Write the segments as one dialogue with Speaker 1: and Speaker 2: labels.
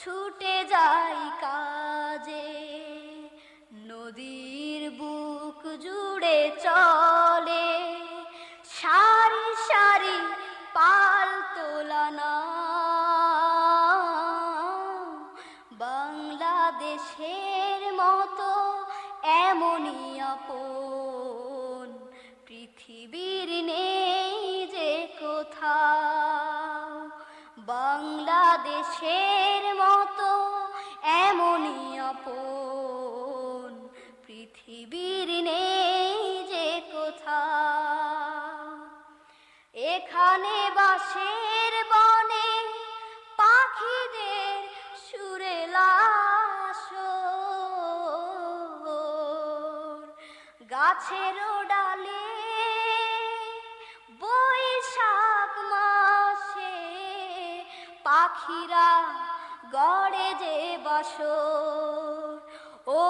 Speaker 1: ছুটে যাই কাজে, নদীর বুক জুড়ে চলে সারি সারি পাল তোলানা। বাংলাদেশের মতো এমনই আপন পৃথিবীর নেই যে কোথাও। বাংলাদেশের মতো এমনই আপন পৃথিবীর নেই যে কোথাও। এখানে বাঁশের বনে পাখিদের সুরেলা আসর, গাছের ডালে বৈশাখ মাসে পাখিরা গড়ে যে বাসর। ও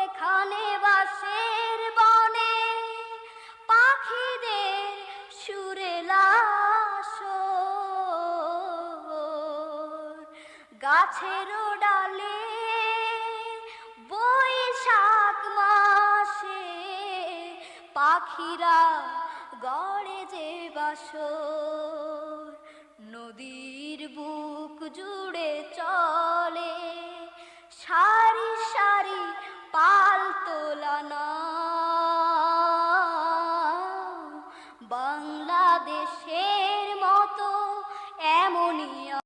Speaker 1: এখানে বাঁশের বনে পাখিদের সুরেলা আসর, গাছের ডালে বৈশাখ মাসে পাখিরা গড়ে যে বাসর। নদীর বুক জুড়ে চলে